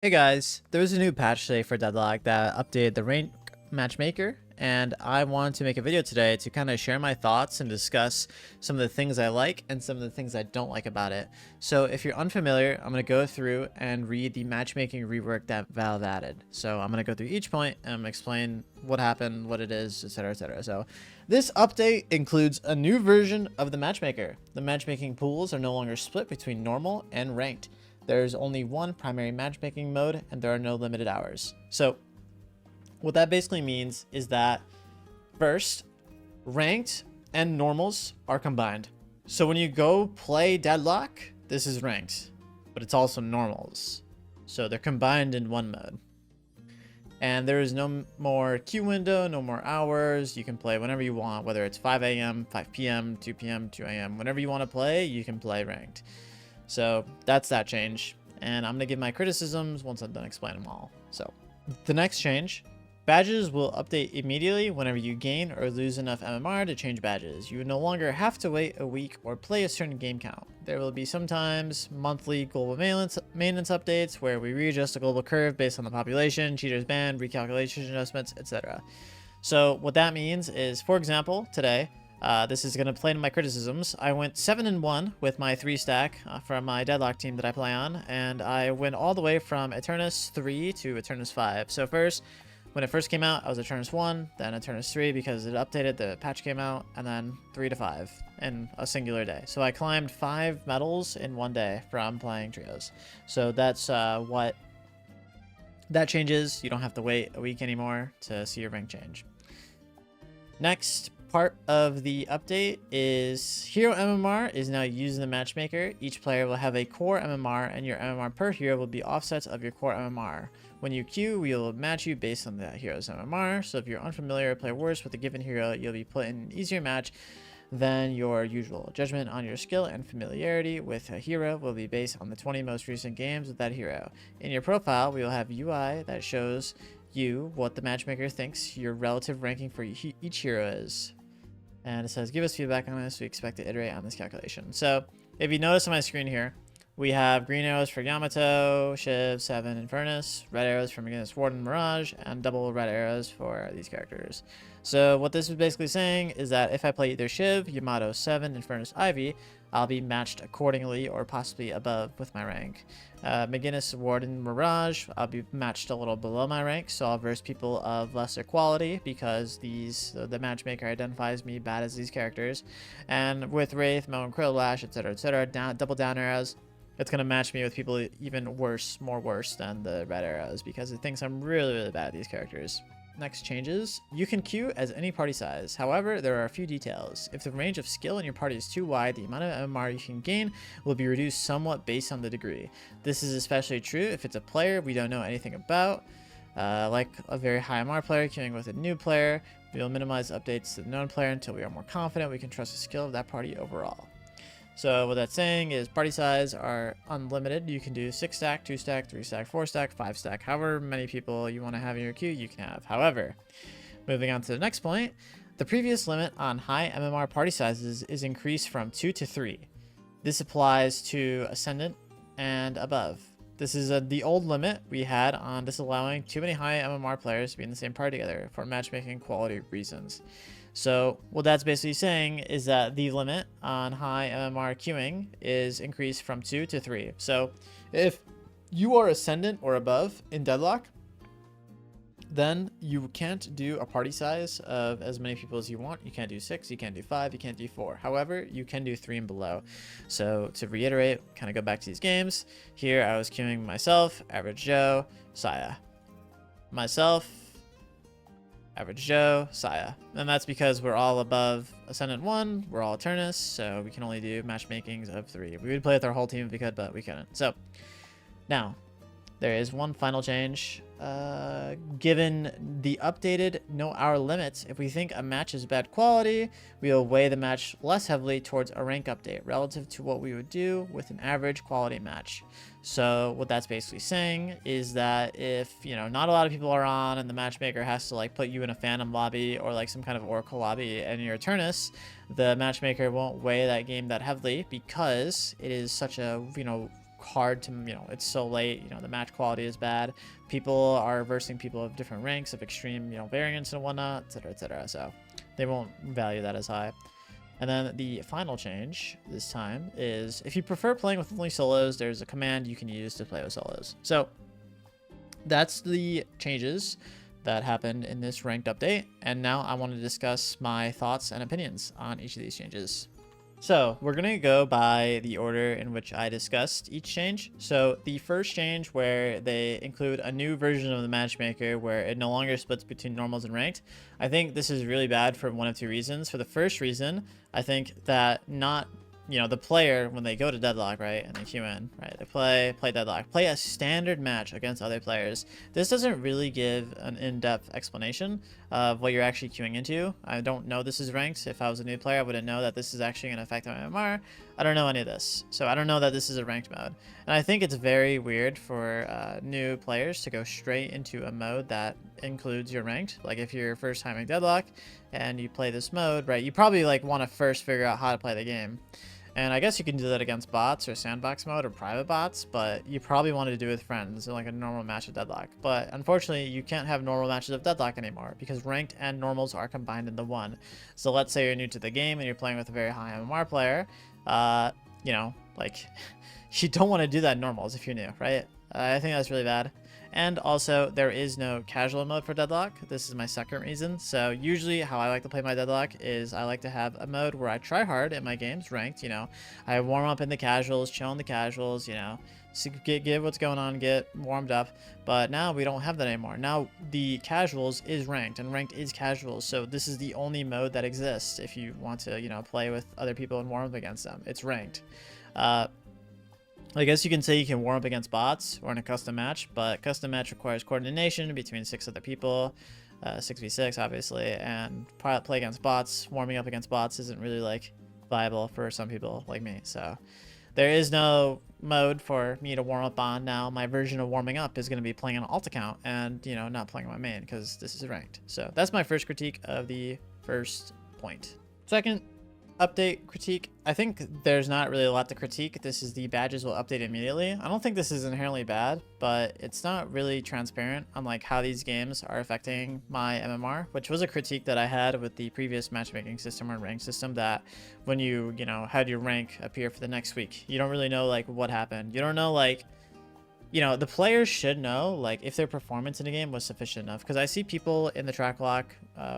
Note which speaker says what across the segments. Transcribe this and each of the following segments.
Speaker 1: Hey guys, there was a new patch today for Deadlock that updated the rank matchmaker, and I wanted to make a video today to kind of share my thoughts and discuss some of the things I like and some of the things I don't like about it. So if you're unfamiliar, I'm going to go through and read the matchmaking rework that Valve added. So I'm going to go through each point and explain what happened, what it is, etc, etc. So this update includes a new version of the matchmaker. The matchmaking pools are no longer split between normal and ranked. There's only one primary matchmaking mode and there are no limited hours. So what that basically means is that first, ranked and normals are combined. So when you go play Deadlock, this is ranked, but it's also normals. So they're combined in one mode. And there is no more queue window, no more hours. You can play whenever you want, whether it's 5 a.m., 5 p.m., 2 p.m., 2 a.m. Whenever you want to play, you can play ranked. So that's that change, and I'm going to give my criticisms once I'm done explaining them all. So the next change, badges will update immediately whenever you gain or lose enough MMR to change badges. You no longer have to wait a week or play a certain game count. There will be sometimes monthly global maintenance updates where we readjust the global curve based on the population, cheaters banned, recalculation adjustments, etc. So what that means is, for example, today, this is going to play into my criticisms. I went 7-1 with my 3-stack from my Deadlock team that I play on, and I went all the way from Eternus 3 to Eternus 5. So first, when it first came out, I was Eternus 1, then Eternus 3 because it updated, the patch came out, and then 3 to 5 in a singular day. So I climbed 5 medals in one day from playing trios. So that's what that changes. You don't have to wait a week anymore to see your rank change. Next part of the update is hero MMR is now used in the matchmaker. Each player will have a core MMR, and your MMR per hero will be offsets of your core MMR. When you queue, we will match you based on that hero's MMR. So if you're unfamiliar or play worse with a given hero, you'll be put in an easier match than your usual. Judgment on your skill and familiarity with a hero will be based on the 20 most recent games with that hero. In your profile, we will have UI that shows you what the matchmaker thinks your relative ranking for each hero is. And it says, give us feedback on this. We expect to iterate on this calculation. So if you notice on my screen here, we have green arrows for Yamato, Shiv, Seven, and Furnace, red arrows for Maginnis, Warden, Mirage, and double red arrows for these characters. So what this is basically saying is that if I play either Shiv, Yamato, Seven, and Furnace Ivy, I'll be matched accordingly or possibly above with my rank. Maginnis, Warden, Mirage, I'll be matched a little below my rank, so I'll verse people of lesser quality because the matchmaker identifies me bad as these characters. And with Wraith, Mo, and Krill, etc., double down arrows, it's going to match me with people even worse, more worse than the red arrows because it thinks I'm really, really bad at these characters. Next changes, you can queue as any party size. However, there are a few details. If the range of skill in your party is too wide, the amount of MMR you can gain will be reduced somewhat based on the degree. This is especially true if it's a player we don't know anything about, like a very high MR player queuing with a new player. We will minimize updates to the known player until we are more confident we can trust the skill of that party overall. So what that's saying is party size are unlimited. You can do 6-stack, 2-stack, 3-stack, 4-stack, 5-stack, however many people you want to have in your queue, you can have. However, moving on to the next point, the previous limit on high MMR party sizes is increased from 2 to 3. This applies to Ascendant and above. This is the old limit we had on disallowing too many high MMR players to be in the same party together for matchmaking quality reasons. So what that's basically saying is that the limit on high MMR queuing is increased from 2 to 3. So if you are Ascendant or above in Deadlock, then you can't do a party size of as many people as you want. You can't do 6, you can't do 5, you can't do 4. However, you can do 3 and below. So to reiterate, kind of go back to these games. Here I was queuing myself, Average Joe, Saya. Myself, Average Joe, Saya. And that's because we're all above Ascendant 1, we're all Eternus, so we can only do matchmakings of 3. We would play with our whole team if we could, but we couldn't. So, now, there is one final change. Given the updated no-hour limits, if we think a match is bad quality, we will weigh the match less heavily towards a rank update relative to what we would do with an average quality match. So what that's basically saying is that if, you know, not a lot of people are on and the matchmaker has to like put you in a Phantom lobby or like some kind of Oracle lobby and you're Eternus, the matchmaker won't weigh that game that heavily because it is such a, you know, hard to, it's so late, the match quality is bad. People are versing people of different ranks of extreme, variance and whatnot, etc., etc. So they won't value that as high. And then the final change this time is if you prefer playing with only solos, there's a command you can use to play with solos. So that's the changes that happened in this ranked update. And now I want to discuss my thoughts and opinions on each of these changes. So we're going to go by the order in which I discussed each change. So the first change where they include a new version of the matchmaker where it no longer splits between normals and ranked. I think this is really bad for one of two reasons. For the first reason, I think that the player, when they go to Deadlock, right, and they queue in, right, they play Deadlock, play a standard match against other players. This doesn't really give an in-depth explanation of what you're actually queuing into. I don't know this is ranked. If I was a new player, I wouldn't know that this is actually going to affect my MMR. I don't know any of this. So I don't know that this is a ranked mode. And I think it's very weird for new players to go straight into a mode that includes your ranked. Like if you're first timing Deadlock and you play this mode, right, you probably want to first figure out how to play the game. And I guess you can do that against bots or sandbox mode or private bots, but you probably want to do it with friends or like a normal match of Deadlock. But unfortunately, you can't have normal matches of Deadlock anymore because ranked and normals are combined into one. So let's say you're new to the game and you're playing with a very high MMR player, you don't want to do that in normals if you're new, right? I think that's really bad. And also, there is no casual mode for Deadlock. This is my second reason. So usually how I like to play my Deadlock is I like to have a mode where I try hard in my games, ranked, I warm up in the casuals, chill in the casuals, so get what's going on, get warmed up. But now we don't have that anymore. Now the casuals is ranked and ranked is casuals. So this is the only mode that exists if you want to, play with other people and warm up against them. It's ranked. I guess you can say you can warm up against bots or in a custom match, but custom match requires coordination between 6 other people, 6v6 obviously, and play against bots. Warming up against bots isn't really viable for some people like me. So there is no mode for me to warm up on. Now my version of warming up is going to be playing on alt account and not playing on my main because this is ranked. So that's my first critique of the first point. Second update critique, I think there's not really a lot to critique. This is the badges will update immediately. I don't think this is inherently bad, but it's not really transparent on how these games are affecting my MMR, which was a critique that I had with the previous matchmaking system or rank system, that when you had your rank appear for the next week, you don't really know what happened. You don't know the players should know if their performance in the game was sufficient enough, because I see people in the TrackLock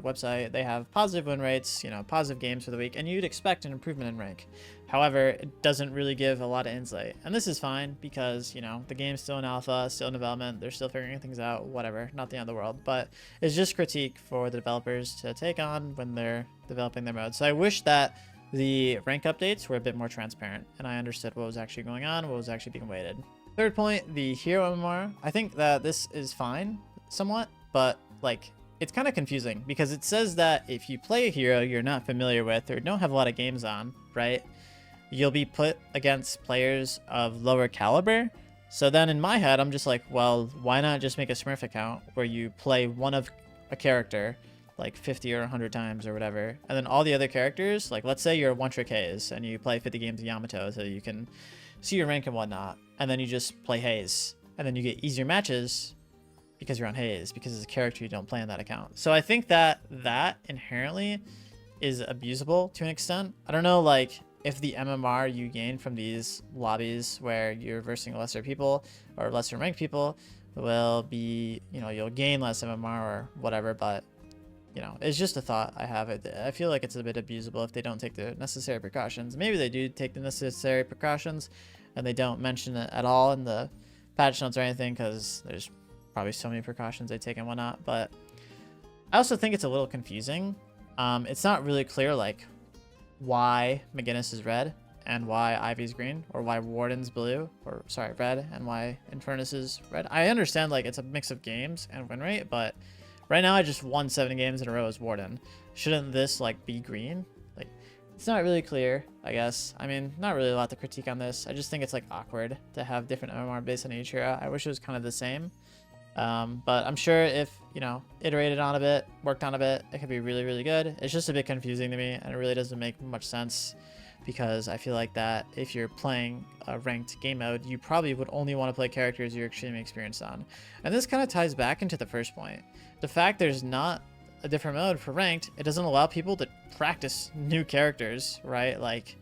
Speaker 1: website, they have positive win rates, positive games for the week, and you'd expect an improvement in rank. However, it doesn't really give a lot of insight, and this is fine because the game's still in alpha, still in development, they're still figuring things out, whatever, not the end of the world. But it's just critique for the developers to take on when they're developing their mode. So I wish that the rank updates were a bit more transparent and I understood what was actually going on, what was actually being weighted. Third point, the hero MMR. I think that this is fine somewhat, but it's kind of confusing because it says that if you play a hero you're not familiar with or don't have a lot of games on, right, you'll be put against players of lower caliber. So then in my head, I'm just well, why not just make a Smurf account where you play one of a character 50 or 100 times or whatever, and then all the other characters, let's say you're one trick Haze and you play 50 games of Yamato so you can see your rank and whatnot, and then you just play Haze, and then you get easier matches because you're on Haze, because it's a character you don't play on that account. So I think that inherently is abusable to an extent. I don't know if the MMR you gain from these lobbies where you're versing lesser people or lesser ranked people will be, you'll gain less MMR or whatever, but it's just a thought I have. I feel like it's a bit abusable if they don't take the necessary precautions. Maybe they do take the necessary precautions and they don't mention it at all in the patch notes or anything, because there's probably so many precautions they take and whatnot. But I also think it's a little confusing. It's not really clear why McGinnis is red and why Ivy's green, or why Warden's blue, or sorry, red, and why Infernus is red. I understand it's a mix of games and win rate, but right now I just won 7 games in a row as Warden. Shouldn't this be green? It's not really clear, I guess. I mean, not really a lot to critique on this. I just think it's awkward to have different MMR based on each hero. I wish it was kind of the same. But I'm sure if, iterated on a bit, worked on a bit, it could be really, really good. It's just a bit confusing to me, and it really doesn't make much sense because I feel like that if you're playing a ranked game mode, you probably would only want to play characters you're extremely experienced on. And this kind of ties back into the first point. The fact there's not a different mode for ranked, it doesn't allow people to practice new characters, right? Like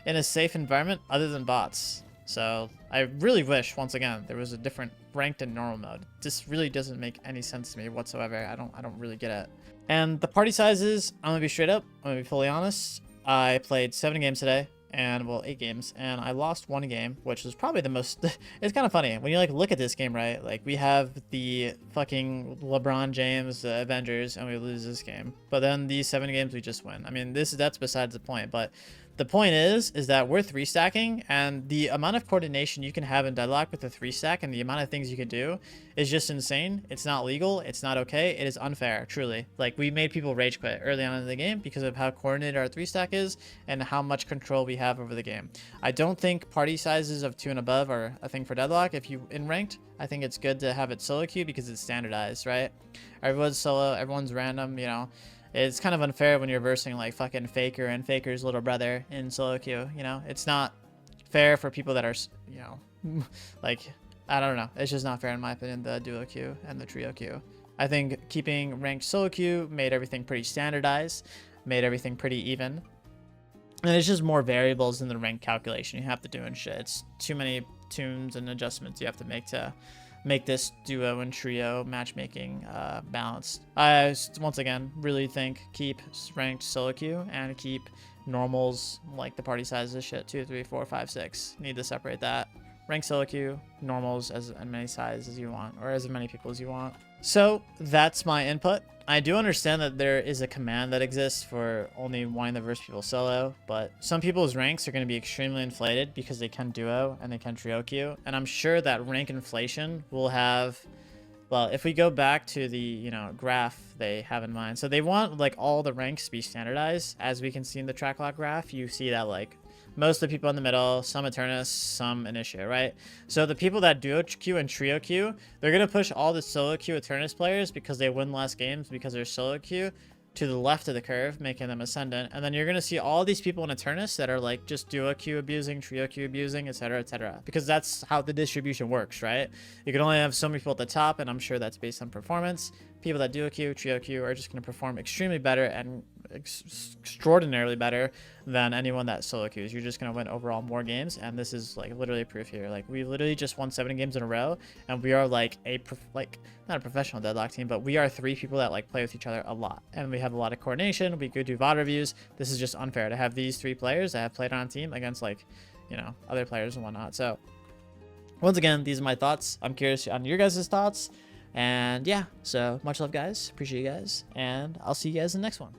Speaker 1: in a safe environment other than bots. So I really wish, once again, there was a different ranked and normal mode. This really doesn't make any sense to me whatsoever. I don't really get it. And the party sizes, I'm gonna be straight up, I'm gonna be fully honest. I played 7 games today, and well, 8 games, and I lost 1 game, which was probably the most. It's kind of funny when you like look at this game, right? Like we have the fucking LeBron James Avengers, and we lose this game, but then these 7 games we just win. I mean, that's besides the point, but the point is that we're 3 stacking, and the amount of coordination you can have in Deadlock with the 3 stack and the amount of things you can do is just insane. It's not legal. It's not okay. It is unfair, truly. Like, we made people rage quit early on in the game because of how coordinated our 3 stack is and how much control we have over the game. I don't think party sizes of 2 and above are a thing for Deadlock. If you in ranked, I think it's good to have it solo queue because it's standardized, right? Everyone's solo, everyone's random, you know. It's kind of unfair when you're versing like fucking Faker and Faker's little brother in solo queue, you know? It's not fair for people that are, you know, like, I don't know. It's just not fair in my opinion, the duo queue and the trio queue. I think keeping ranked solo queue made everything pretty standardized, made everything pretty even. And it's just more variables in the rank calculation you have to do and shit. It's too many tunes and adjustments you have to make this duo and trio matchmaking balanced. I once again really think keep ranked solo queue and keep normals like the party sizes shit 2, 3, 4, 5, 6. Need to separate that. Ranked solo queue, normals as many sizes as you want, or as many people as you want. So that's my input. I do understand that there is a command that exists for only wanting to verse people solo, but some people's ranks are going to be extremely inflated because they can duo and they can trio queue, and I'm sure that rank inflation will have, well, if we go back to the, you know, graph they have in mind, so they want like all the ranks to be standardized. As we can see in the track log graph, you see that like most of the people in the middle, some Eternus, some Initia, right? So the people that duo queue and trio queue, they're going to push all the solo queue Eternus players because they win less games because they're solo queue to the left of the curve, making them ascendant. And then you're going to see all these people in Eternus that are like just duo queue abusing, trio queue abusing, etc., because that's how the distribution works, right? You can only have so many people at the top, and I'm sure that's based on performance. People that duo queue, trio queue are just going to perform extremely better and extraordinarily better than anyone that solo queues. You're just going to win overall more games, and this is like literally proof here. Like, we literally just won 7 games in a row, and we are like not a professional Deadlock team, but we are 3 people that like play with each other a lot, and we have a lot of coordination. We could do VOD reviews. This is just unfair to have these 3 players that have played on a team against, like, you know, other players and whatnot. So once again, these are my thoughts. I'm curious on your guys' thoughts, and yeah, so much love, guys. Appreciate you guys, and I'll see you guys in the next one.